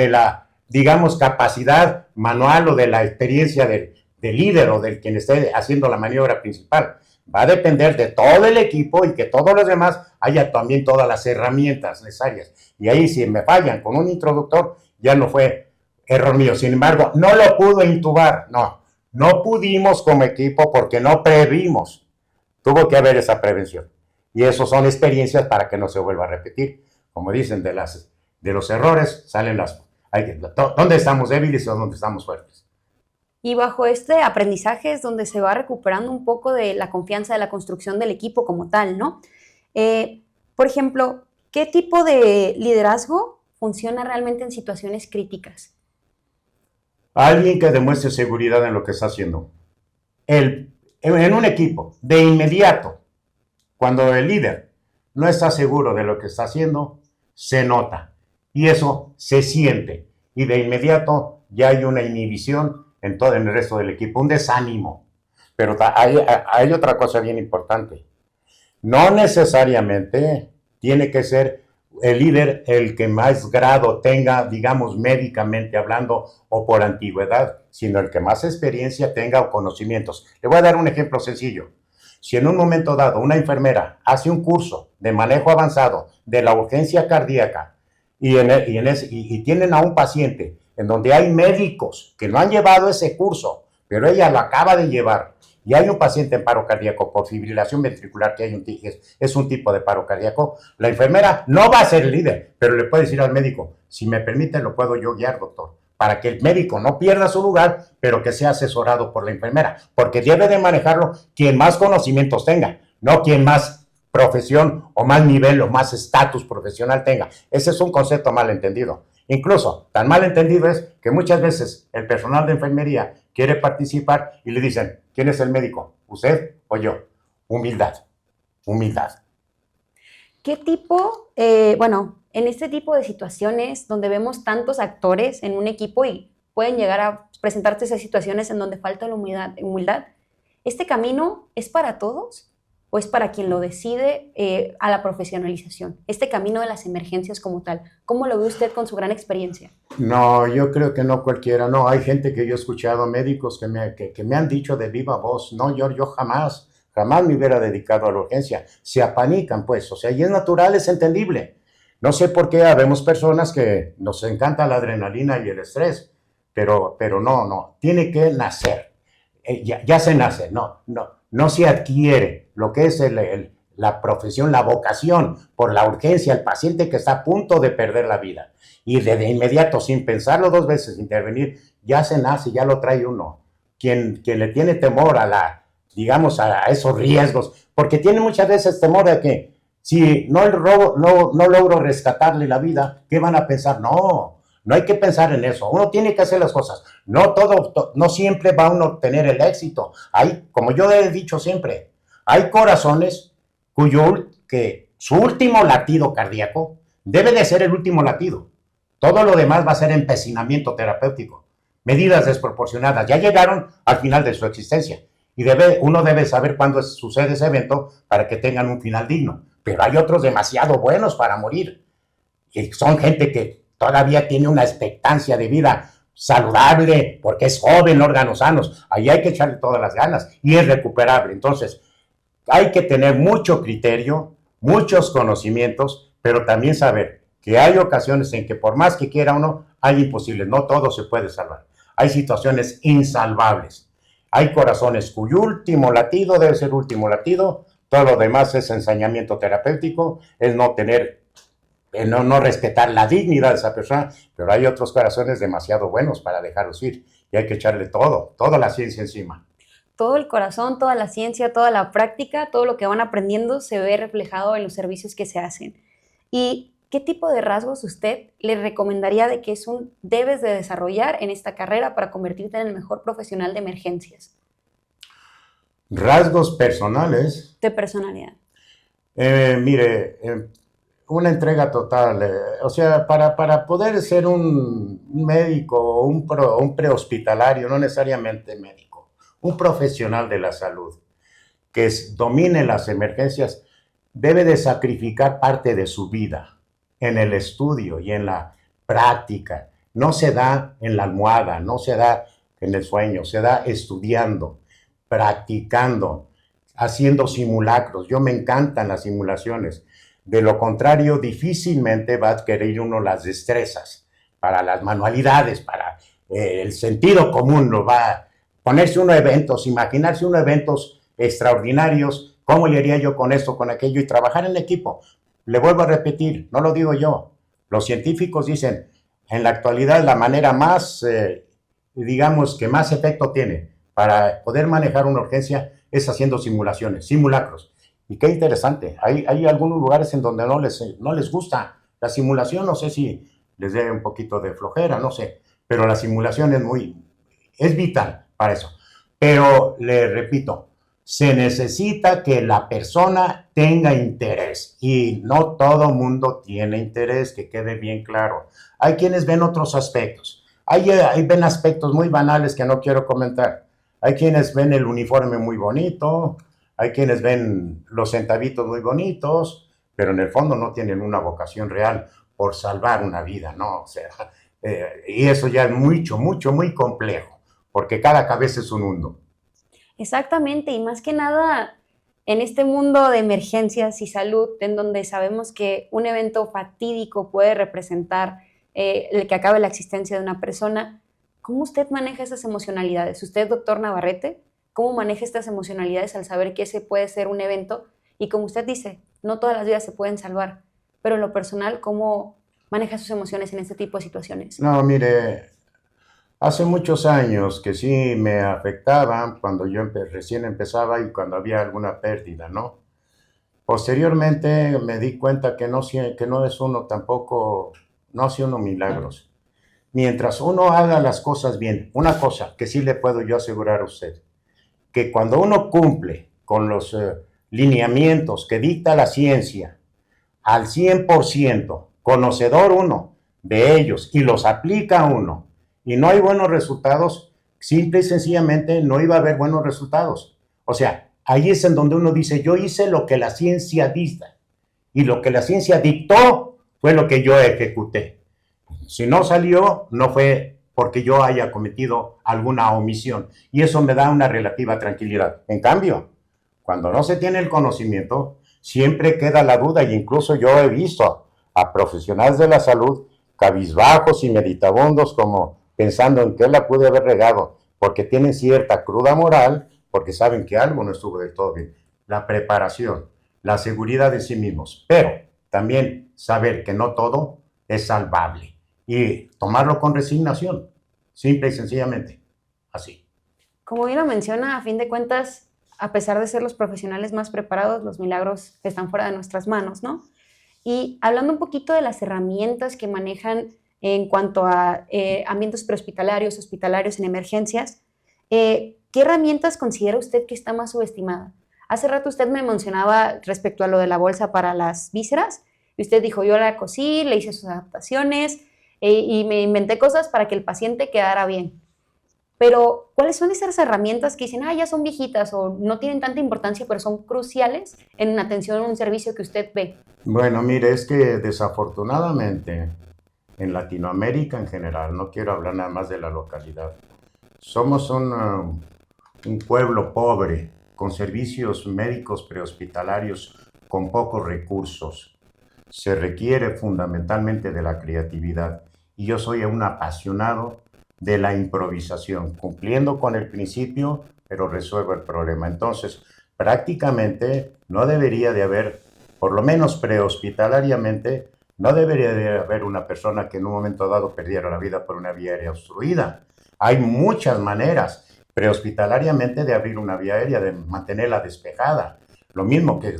la digamos, capacidad manual o de la experiencia del líder o del quien esté haciendo la maniobra principal. Va a depender de todo el equipo y que todos los demás haya también todas las herramientas necesarias. Y ahí si me fallan con un introductor, ya no fue error mío. Sin embargo, no lo pudo intubar, no pudimos como equipo porque no previmos. Tuvo que haber esa prevención. Y eso son experiencias para que no se vuelva a repetir. Como dicen, de los errores salen dónde estamos débiles o dónde estamos fuertes. Y bajo este aprendizaje es donde se va recuperando un poco de la confianza de la construcción del equipo como tal, ¿no? Por ejemplo, ¿qué tipo de liderazgo funciona realmente en situaciones críticas? Alguien que demuestre seguridad en lo que está haciendo. En un equipo, de inmediato, cuando el líder no está seguro de lo que está haciendo, se nota. Y eso se siente. Y de inmediato ya hay una inhibición en todo el resto del equipo, un desánimo. Pero hay otra cosa bien importante. No necesariamente tiene que ser el líder el que más grado tenga, digamos, médicamente hablando o por antigüedad, sino el que más experiencia tenga o conocimientos. Le voy a dar un ejemplo sencillo. Si en un momento dado una enfermera hace un curso de manejo avanzado de la urgencia cardíaca y tienen a un paciente en donde hay médicos que no han llevado ese curso, pero ella lo acaba de llevar, y hay un paciente en paro cardíaco por fibrilación ventricular, que es un tipo de paro cardíaco, la enfermera no va a ser el líder, pero le puede decir al médico, si me permite, lo puedo yo guiar, doctor, para que el médico no pierda su lugar, pero que sea asesorado por la enfermera, porque debe de manejarlo quien más conocimientos tenga, no quien más profesión o más nivel o más estatus profesional tenga. Ese es un concepto mal entendido. Incluso, tan mal entendido es que muchas veces el personal de enfermería quiere participar y le dicen, ¿quién es el médico? ¿Usted o yo? Humildad, humildad. ¿Qué tipo, en este tipo de situaciones donde vemos tantos actores en un equipo y pueden llegar a presentarse esas situaciones en donde falta la humildad, ¿este camino es para todos o es para quien lo decide a la profesionalización? Este camino de las emergencias como tal, ¿cómo lo ve usted con su gran experiencia? No, yo creo que no cualquiera, no. Hay gente que yo he escuchado, médicos que me han dicho de viva voz, no, yo jamás me hubiera dedicado a la urgencia. Se apanican, pues, o sea, y es natural, es entendible. No sé por qué habemos personas que nos encanta la adrenalina y el estrés, pero no, tiene que nacer. Ya se nace, no se adquiere lo que es la profesión, la vocación por la urgencia, el paciente que está a punto de perder la vida. Y de inmediato, sin pensarlo dos veces, intervenir, ya se nace, ya lo trae uno. Quien le tiene temor digamos, a esos riesgos, porque tiene muchas veces temor de que si no logro rescatarle la vida, ¿qué van a pensar? No hay que pensar en eso. Uno tiene que hacer las cosas. No siempre va uno a obtener el éxito. Como yo he dicho siempre, hay corazones que su último latido cardíaco debe de ser el último latido. Todo lo demás va a ser empecinamiento terapéutico, medidas desproporcionadas. Ya llegaron al final de su existencia y uno debe saber cuándo sucede ese evento para que tengan un final digno. Pero hay otros demasiado buenos para morir. Y son gente que todavía tiene una expectancia de vida saludable porque es joven, órganos sanos. Ahí hay que echarle todas las ganas y es recuperable. Entonces, hay que tener mucho criterio, muchos conocimientos, pero también saber que hay ocasiones en que por más que quiera uno, hay imposibles, no todo se puede salvar. Hay situaciones insalvables. Hay corazones cuyo último latido debe ser último latido, todo lo demás es ensañamiento terapéutico, es no respetar la dignidad de esa persona, pero hay otros corazones demasiado buenos para dejarlos ir y hay que echarle toda la ciencia encima. Todo el corazón, toda la ciencia, toda la práctica, todo lo que van aprendiendo se ve reflejado en los servicios que se hacen. ¿Y ¿qué tipo de rasgos usted le recomendaría de que debes de desarrollar en esta carrera para convertirte en el mejor profesional de emergencias? Rasgos personales. De personalidad. Mire, una entrega total. O sea, para poder ser un médico o un prehospitalario, no necesariamente médico, un profesional de la salud que domine las emergencias, debe de sacrificar parte de su vida en el estudio y en la práctica. No se da en la almohada, no se da en el sueño, se da estudiando, practicando, haciendo simulacros. Yo me encantan las simulaciones. De lo contrario, difícilmente va a adquirir uno las destrezas para las manualidades, para el sentido común. Lo va a ponerse uno eventos, imaginarse unos eventos extraordinarios. ¿Cómo le haría yo con esto, con aquello? Y trabajar en equipo. Le vuelvo a repetir, no lo digo yo. Los científicos dicen, en la actualidad la manera más, digamos, que más efecto tiene para poder manejar una urgencia es haciendo simulaciones, simulacros. Y qué interesante, hay algunos lugares en donde no les gusta la simulación, no sé si les dé un poquito de flojera, no sé, pero la simulación es vital para eso. Pero le repito, se necesita que la persona tenga interés y no todo mundo tiene interés, que quede bien claro. Hay quienes ven otros aspectos, ven aspectos muy banales que no quiero comentar. Hay quienes ven el uniforme muy bonito, hay quienes ven los centavitos muy bonitos, pero en el fondo no tienen una vocación real por salvar una vida, ¿no? O sea, y eso ya es muy complejo, porque cada cabeza es un mundo. Exactamente, y más que nada en este mundo de emergencias y salud, en donde sabemos que un evento fatídico puede representar el que acabe la existencia de una persona, ¿cómo usted maneja esas emocionalidades? Usted, doctor Navarrete, ¿cómo maneja estas emocionalidades al saber que ese puede ser un evento? Y como usted dice, no todas las vidas se pueden salvar, pero en lo personal, ¿cómo maneja sus emociones en este tipo de situaciones? No, mire, hace muchos años que sí me afectaban cuando yo recién empezaba y cuando había alguna pérdida, ¿no? Posteriormente me di cuenta que no es uno tampoco, no hace uno milagros. Mientras uno haga las cosas bien, una cosa que sí le puedo yo asegurar a usted, que cuando uno cumple con los lineamientos que dicta la ciencia al 100%, conocedor uno de ellos y los aplica uno, y no hay buenos resultados, simple y sencillamente no iba a haber buenos resultados. O sea, ahí es en donde uno dice, yo hice lo que la ciencia dicta, y lo que la ciencia dictó fue lo que yo ejecuté. Si no salió, no fue porque yo haya cometido alguna omisión. Y eso me da una relativa tranquilidad. En cambio, cuando no se tiene el conocimiento, siempre queda la duda. Y incluso yo he visto a profesionales de la salud cabizbajos y meditabundos, como pensando en qué la pude haber regado, porque tienen cierta cruda moral, porque saben que algo no estuvo del todo bien. La preparación, la seguridad de sí mismos, pero también saber que no todo es salvable y tomarlo con resignación, simple y sencillamente, así. Como bien lo menciona, a fin de cuentas, a pesar de ser los profesionales más preparados, los milagros están fuera de nuestras manos, ¿no? Y hablando un poquito de las herramientas que manejan en cuanto a ambientes prehospitalarios, hospitalarios en emergencias, ¿qué herramientas considera usted que está más subestimada? Hace rato usted me mencionaba respecto a lo de la bolsa para las vísceras, y usted dijo, yo la cosí, le hice sus adaptaciones, y me inventé cosas para que el paciente quedara bien. Pero, ¿cuáles son esas herramientas que dicen, ya son viejitas o no tienen tanta importancia, pero son cruciales en atención a un servicio que usted ve? Bueno, mire, es que desafortunadamente en Latinoamérica en general, no quiero hablar nada más de la localidad, somos un pueblo pobre, con servicios médicos prehospitalarios con pocos recursos. Se requiere fundamentalmente de la creatividad. Y yo soy un apasionado de la improvisación, cumpliendo con el principio, pero resuelvo el problema. Entonces, prácticamente no debería de haber, por lo menos prehospitalariamente, no debería de haber una persona que en un momento dado perdiera la vida por una vía aérea obstruida. Hay muchas maneras prehospitalariamente de abrir una vía aérea, de mantenerla despejada. Lo mismo que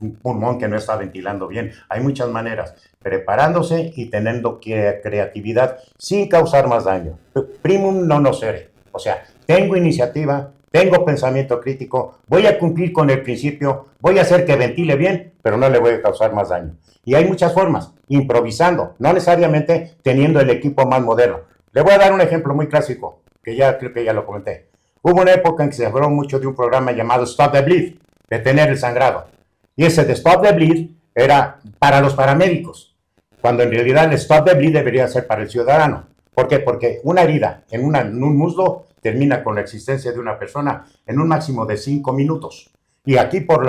un pulmón que no está ventilando bien. Hay muchas maneras, preparándose y teniendo creatividad sin causar más daño. Primum non nocere, o sea, tengo iniciativa, tengo pensamiento crítico, voy a cumplir con el principio, voy a hacer que ventile bien, pero no le voy a causar más daño. Y hay muchas formas, improvisando, no necesariamente teniendo el equipo más moderno. Le voy a dar un ejemplo muy clásico, que ya creo que ya lo comenté. Hubo una época en que se habló mucho de un programa llamado Stop the Bleed, detener el sangrado. Y ese de Stop the Bleed era para los paramédicos, cuando en realidad el Stop the Bleed debería ser para el ciudadano. ¿Por qué? Porque una herida en un muslo termina con la existencia de una persona en un máximo de 5 minutos. Y aquí por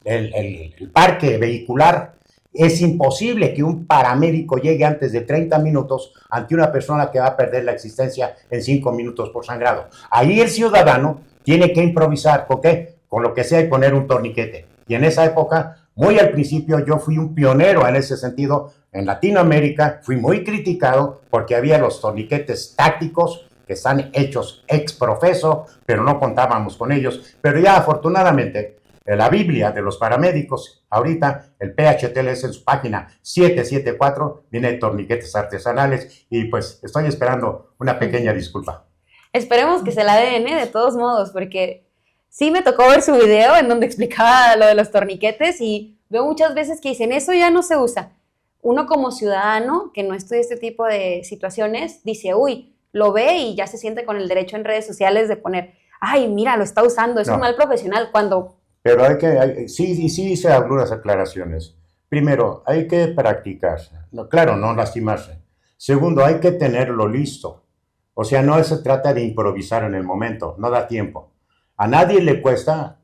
el parque vehicular es imposible que un paramédico llegue antes de 30 minutos ante una persona que va a perder la existencia en 5 minutos por sangrado. Ahí el ciudadano tiene que improvisar, ¿por qué? Con lo que sea y poner un torniquete. Y en esa época, muy al principio, yo fui un pionero en ese sentido. En Latinoamérica fui muy criticado porque había los torniquetes tácticos que están hechos ex profeso, pero no contábamos con ellos. Pero ya afortunadamente, en la Biblia de los paramédicos, ahorita el PHTLS en su página 774 viene de torniquetes artesanales y pues estoy esperando una pequeña disculpa. Esperemos que se la den, de todos modos, porque sí me tocó ver su video en donde explicaba lo de los torniquetes y veo muchas veces que dicen, eso ya no se usa. Uno como ciudadano que no estudia este tipo de situaciones dice, uy, lo ve y ya se siente con el derecho en redes sociales de poner, ay, mira, lo está usando, es un mal profesional, cuando... Pero sí hice algunas aclaraciones. Primero, hay que practicar. No, claro, no lastimarse. Segundo, hay que tenerlo listo. O sea, no se trata de improvisar en el momento, no da tiempo. A nadie le cuesta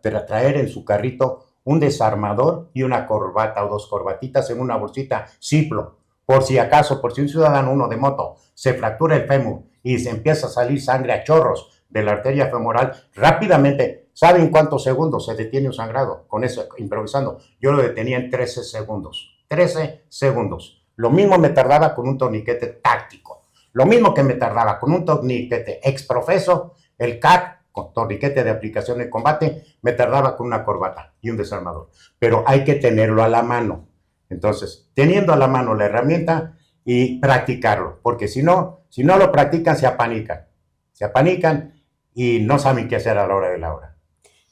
traer en su carrito un desarmador y una corbata o 2 corbatitas en una bolsita Ziploc. Por si acaso, por si un ciudadano, uno de moto, se fractura el fémur y se empieza a salir sangre a chorros de la arteria femoral, rápidamente, ¿saben cuántos segundos se detiene un sangrado? Con eso, improvisando. Yo lo detenía en 13 segundos. 13 segundos. Lo mismo me tardaba con un torniquete táctico. Lo mismo que me tardaba con un torniquete exprofeso, el CAC, con torniquete de aplicación en combate, me tardaba con una corbata y un desarmador. Pero hay que tenerlo a la mano. Entonces, teniendo a la mano la herramienta y practicarlo, porque si no lo practican, se apanican y no saben qué hacer a la hora de la hora.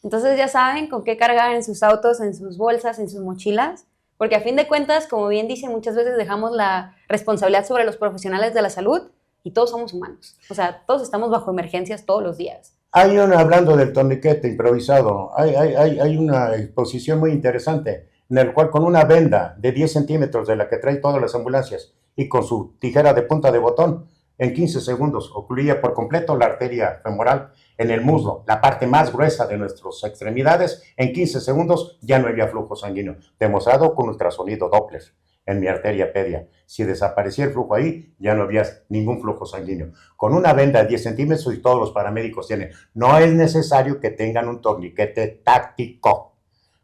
Entonces ya saben con qué cargar en sus autos, en sus bolsas, en sus mochilas, porque a fin de cuentas, como bien dicen, muchas veces dejamos la responsabilidad sobre los profesionales de la salud y todos somos humanos. O sea, todos estamos bajo emergencias todos los días. Hablando del torniquete improvisado, hay una exposición muy interesante en el cual con una venda de 10 centímetros de la que traen todas las ambulancias y con su tijera de punta de botón, en 15 segundos ocluía por completo la arteria femoral en el muslo, la parte más gruesa de nuestras extremidades. En 15 segundos ya no había flujo sanguíneo, demostrado con ultrasonido Doppler en mi arteria pedia. Si desaparecía el flujo ahí, ya no había ningún flujo sanguíneo. Con una venda de 10 centímetros y todos los paramédicos tienen. No es necesario que tengan un torniquete táctico.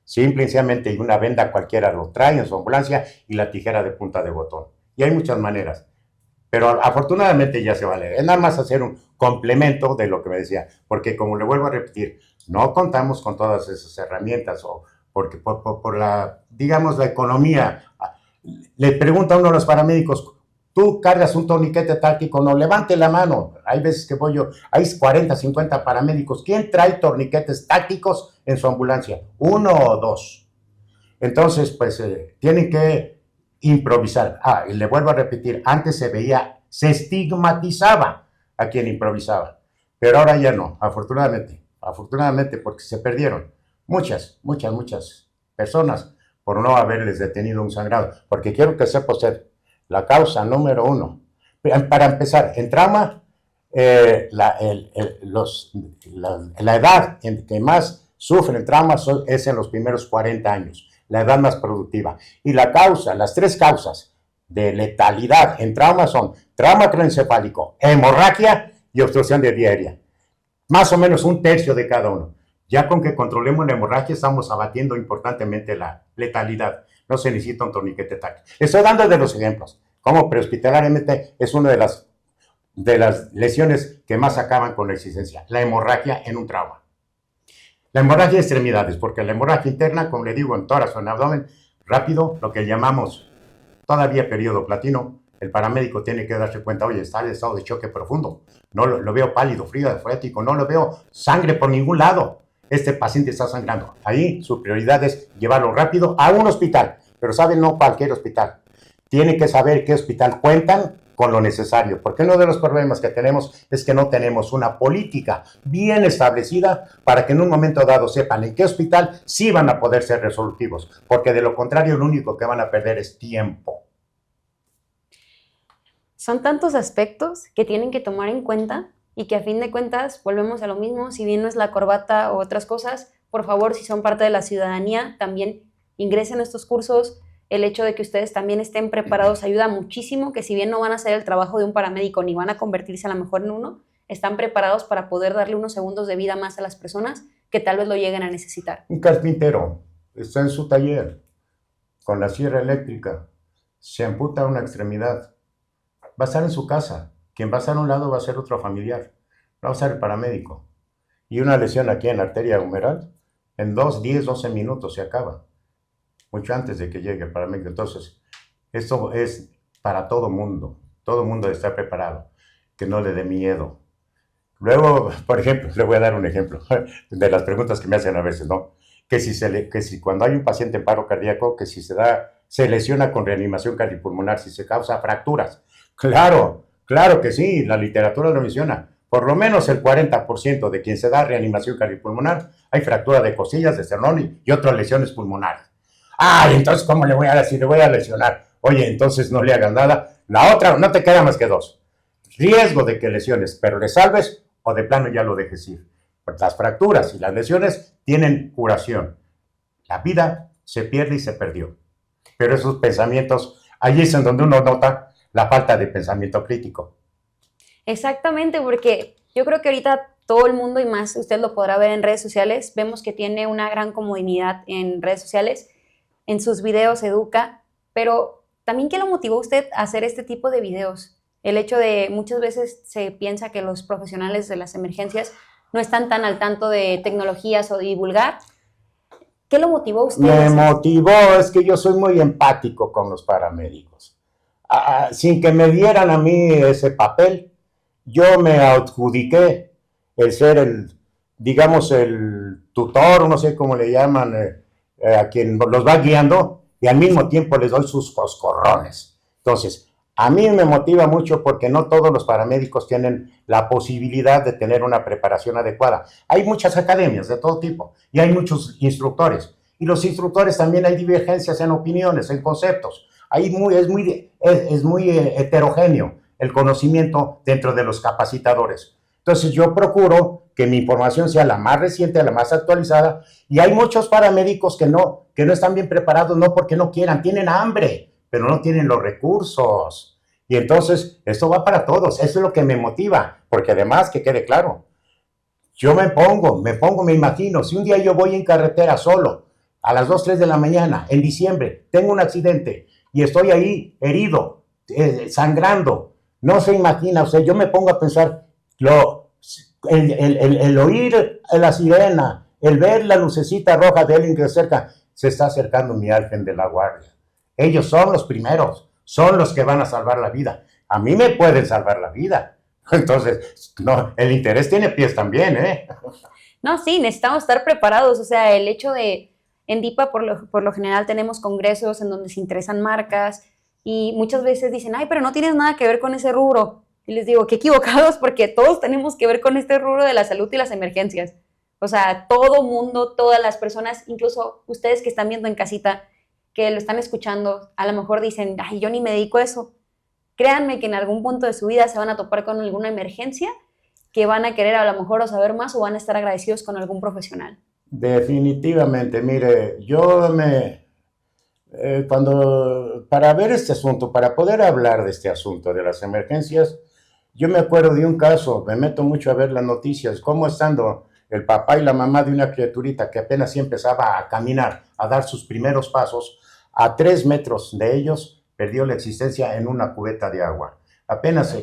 Simple y sencillamente una venda cualquiera lo trae en su ambulancia y la tijera de punta de botón. Y hay muchas maneras. Pero afortunadamente ya se vale. Es nada más hacer un complemento de lo que me decía. Porque como le vuelvo a repetir, no contamos con todas esas herramientas o porque por la, digamos, la economía. Le pregunta a uno de los paramédicos, ¿tú cargas un torniquete táctico? No, levante la mano. Hay veces que voy yo, hay 40, 50 paramédicos. ¿Quién trae torniquetes tácticos en su ambulancia? 1 o 2. Entonces, pues, tienen que improvisar. Y le vuelvo a repetir, antes se estigmatizaba a quien improvisaba. Pero ahora ya no, afortunadamente, porque se perdieron muchas personas por no haberles detenido un sangrado. Porque quiero que sepa usted, la causa número 1, para empezar, en trauma, la edad en que más sufren traumas es en los primeros 40 años, la edad más productiva. Y las 3 causas de letalidad en trauma son trauma craneoencefálico, hemorragia y obstrucción de vía aérea. Más o menos 1/3 de cada uno. Ya con que controlemos la hemorragia estamos abatiendo importantemente la letalidad. No se necesita un torniquete táctico. Estoy dando de los ejemplos. Como prehospitalariamente es una de las lesiones que más acaban con la existencia, la hemorragia en un trauma. La hemorragia de extremidades, porque la hemorragia interna, como le digo, en tórax o en abdomen, rápido, lo que llamamos todavía periodo platino, el paramédico tiene que darse cuenta, oye, está en estado de choque profundo, no lo veo pálido, frío, diafrético, no lo veo sangre por ningún lado, este paciente está sangrando. Ahí su prioridad es llevarlo rápido a un hospital, pero saben, no cualquier hospital. Tiene que saber qué hospital cuentan con lo necesario, porque uno de los problemas que tenemos es que no tenemos una política bien establecida para que en un momento dado sepan en qué hospital sí van a poder ser resolutivos, porque de lo contrario lo único que van a perder es tiempo. Son tantos aspectos que tienen que tomar en cuenta y que a fin de cuentas volvemos a lo mismo, si bien no es la corbata o otras cosas, por favor, si son parte de la ciudadanía, también ingresen a estos cursos. El hecho de que ustedes también estén preparados ayuda muchísimo, que si bien no van a hacer el trabajo de un paramédico ni van a convertirse a lo mejor en uno, están preparados para poder darle unos segundos de vida más a las personas que tal vez lo lleguen a necesitar. Un carpintero está en su taller con la sierra eléctrica, se amputa una extremidad, va a estar en su casa, quien va a estar a un lado va a ser otro familiar, no va a ser el paramédico. Y una lesión aquí en la arteria humeral, en 2, 10, 12 minutos se acaba, mucho antes de que llegue el paramédico. Entonces, esto es para todo mundo está preparado, que no le dé miedo. Luego, por ejemplo, le voy a dar un ejemplo de las preguntas que me hacen a veces, ¿no? Que si cuando hay un paciente en paro cardíaco, que si se lesiona con reanimación cardiopulmonar, si se causa fracturas. Claro que sí, la literatura lo menciona. Por lo menos el 40% de quien se da reanimación cardiopulmonar hay fractura de costillas, de esternón y otras lesiones pulmonares. Entonces, ¿cómo le voy a decir? Le voy a lesionar. Oye, entonces no le hagas nada. La otra, no te queda más que dos. Riesgo de que lesiones, pero le salves o de plano ya lo dejes ir. Las fracturas y las lesiones tienen curación. La vida se pierde y se perdió. Pero esos pensamientos, ahí es en donde uno nota la falta de pensamiento crítico. Exactamente, porque yo creo que ahorita todo el mundo y más, usted lo podrá ver en redes sociales, vemos que tiene una gran comunidad en redes sociales, en sus videos educa, pero también ¿qué lo motivó a usted a hacer este tipo de videos? El hecho de muchas veces se piensa que los profesionales de las emergencias no están tan al tanto de tecnologías o de divulgar. ¿Qué lo motivó a usted? Me motivó, es que yo soy muy empático con los paramédicos. Sin que me dieran a mí ese papel, yo me adjudiqué el ser digamos, el tutor, no sé cómo le llaman, a quien los va guiando, y al mismo tiempo les doy sus coscorrones. Entonces, a mí me motiva mucho porque no todos los paramédicos tienen la posibilidad de tener una preparación adecuada. Hay muchas academias de todo tipo y hay muchos instructores. Y los instructores también hay divergencias en opiniones, en conceptos. Ahí es muy heterogéneo el conocimiento dentro de los capacitadores. Entonces yo procuro que mi información sea la más reciente, la más actualizada, y hay muchos paramédicos que no están bien preparados, no porque no quieran, tienen hambre, pero no tienen los recursos. Y entonces esto va para todos, eso es lo que me motiva, porque además, que quede claro, yo me imagino, si un día yo voy en carretera solo, a las 2, 3 de la mañana, en diciembre, tengo un accidente y estoy ahí herido, sangrando, no se imagina, o sea, yo me pongo a pensar, el oír la sirena, el ver la lucecita roja de alguien que se acerca, se está acercando mi ángel de la guardia. Ellos son los primeros, son los que van a salvar la vida. A mí me pueden salvar la vida. Entonces, no, el interés tiene pies también, ¿eh? No, sí, necesitamos estar preparados. O sea, el hecho de, en DIPA por lo general tenemos congresos en donde se interesan marcas y muchas veces dicen, ay, pero no tienes nada que ver con ese rubro. Y les digo, qué equivocados, porque todos tenemos que ver con este rubro de la salud y las emergencias. O sea, todo mundo, todas las personas, incluso ustedes que están viendo en casita, que lo están escuchando, a lo mejor dicen, ay, yo ni me dedico a eso. Créanme que en algún punto de su vida se van a topar con alguna emergencia que van a querer a lo mejor o saber más o van a estar agradecidos con algún profesional. Definitivamente, mire, para ver este asunto, para poder hablar de este asunto de las emergencias, yo me acuerdo de un caso, me meto mucho a ver las noticias, cómo estando el papá y la mamá de una criaturita que apenas sí empezaba a caminar, a dar sus primeros pasos, a 3 metros de ellos, perdió la existencia en una cubeta de agua. Apenas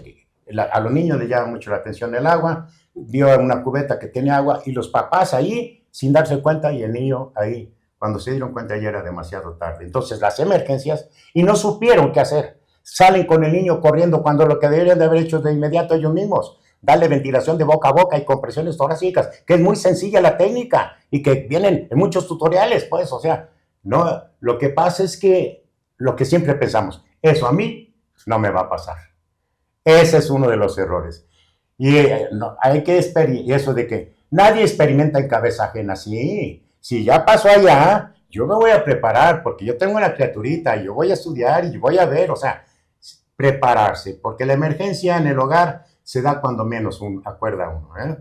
a los niños les llama mucho la atención el agua, vio una cubeta que tenía agua y los papás ahí sin darse cuenta y el niño ahí, cuando se dieron cuenta ya era demasiado tarde. Entonces las emergencias y no supieron qué hacer. Salen con el niño corriendo cuando lo que deberían de haber hecho de inmediato ellos mismos. Darle ventilación de boca a boca y compresiones torácicas, que es muy sencilla la técnica y que vienen en muchos tutoriales, pues, o sea, no, lo que pasa es que lo que siempre pensamos, eso a mí no me va a pasar. Ese es uno de los errores. Y no, hay que y eso de que nadie experimenta en cabeza ajena. Sí, si ya pasó allá, yo me voy a preparar porque yo tengo una criaturita y yo voy a estudiar y voy a ver, o sea, prepararse, porque la emergencia en el hogar se da cuando menos acuerda uno, ¿eh?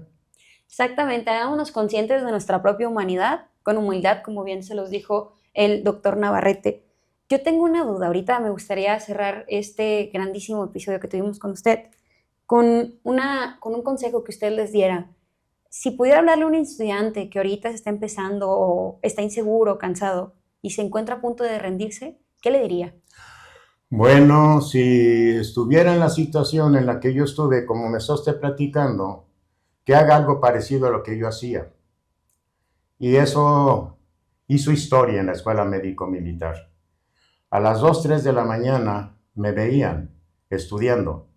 Exactamente, hagámonos conscientes de nuestra propia humanidad, con humildad, como bien se los dijo el doctor Navarrete. Yo tengo una duda, ahorita me gustaría cerrar este grandísimo episodio que tuvimos con usted, con un consejo que usted les diera. Si pudiera hablarle a un estudiante que ahorita se está empezando o está inseguro, cansado y se encuentra a punto de rendirse, ¿qué le diría? Bueno, si estuviera en la situación en la que yo estuve, como me está usted platicando, que haga algo parecido a lo que yo hacía. Y eso hizo historia en la escuela médico-militar. A las 2, 3 de la mañana me veían estudiando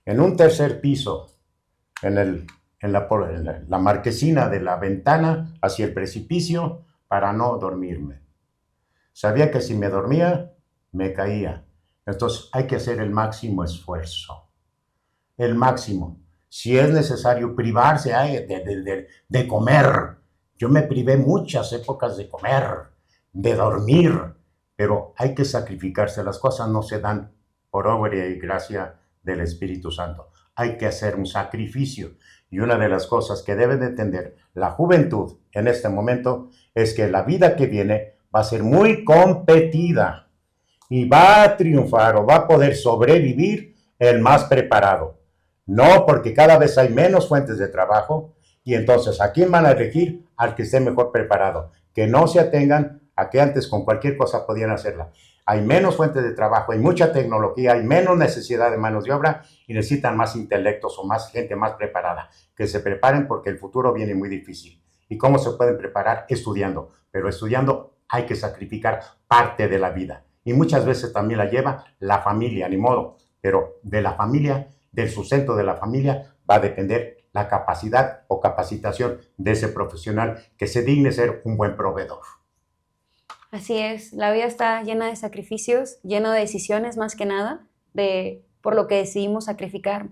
en un tercer piso, en la marquesina de la ventana hacia el precipicio para no dormirme. Sabía que si me dormía, me caía. Entonces hay que hacer el máximo esfuerzo. El máximo. Si es necesario privarse de comer. Yo me privé muchas épocas de comer, de dormir, pero hay que sacrificarse. Las cosas no se dan por obra y gracia del Espíritu Santo. Hay que hacer un sacrificio. Y una de las cosas que debe de entender la juventud en este momento es que la vida que viene va a ser muy competida y va a triunfar o va a poder sobrevivir el más preparado. No, porque cada vez hay menos fuentes de trabajo y entonces ¿a quién van a elegir? Al que esté mejor preparado. Que no se atengan a que antes con cualquier cosa podían hacerla. Hay menos fuentes de trabajo, hay mucha tecnología, hay menos necesidad de manos de obra y necesitan más intelectos o más gente más preparada. Que se preparen porque el futuro viene muy difícil. ¿Y cómo se pueden preparar? Estudiando. Pero estudiando hay que sacrificar parte de la vida. Y muchas veces también la lleva la familia, ni modo. Pero de la familia, del sustento de la familia, va a depender la capacidad o capacitación de ese profesional que se digne ser un buen proveedor. Así es, la vida está llena de sacrificios, llena de decisiones más que nada, por lo que decidimos sacrificar,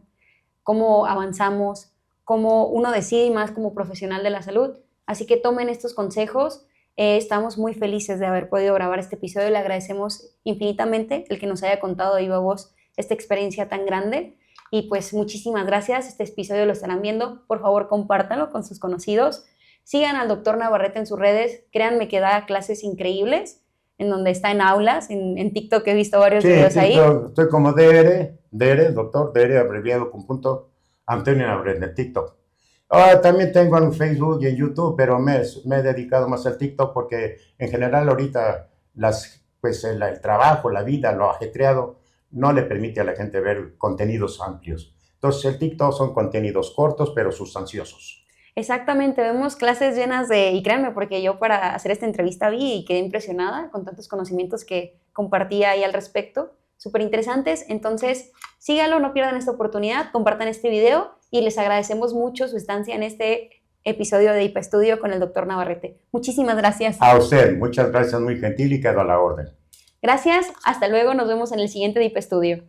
cómo avanzamos, cómo uno decide y más como profesional de la salud. Así que tomen estos consejos. Estamos muy felices de haber podido grabar este episodio. Le agradecemos infinitamente el que nos haya contado de viva voz esta experiencia tan grande. Y pues muchísimas gracias. Este episodio lo estarán viendo. Por favor, compártanlo con sus conocidos. Sigan al doctor Navarrete en sus redes. Créanme que da clases increíbles, en donde está en aulas. En TikTok he visto varios videos ahí. Estoy como DR, doctor, DR abreviado con punto, Antonio Navarrete en TikTok. También tengo en Facebook y en YouTube, pero me he dedicado más al TikTok porque en general ahorita el trabajo, la vida, lo ajetreado, no le permite a la gente ver contenidos amplios. Entonces el TikTok son contenidos cortos pero sustanciosos. Exactamente, vemos clases llenas y créanme, porque yo para hacer esta entrevista vi y quedé impresionada con tantos conocimientos que compartía ahí al respecto, súper interesantes. Entonces, síganlo, no pierdan esta oportunidad, compartan este video y les agradecemos mucho su estancia en este episodio de IPA Estudio con el doctor Navarrete. Muchísimas gracias. A usted, muchas gracias, muy gentil y quedo a la orden. Gracias, hasta luego, nos vemos en el siguiente de IPA Estudio.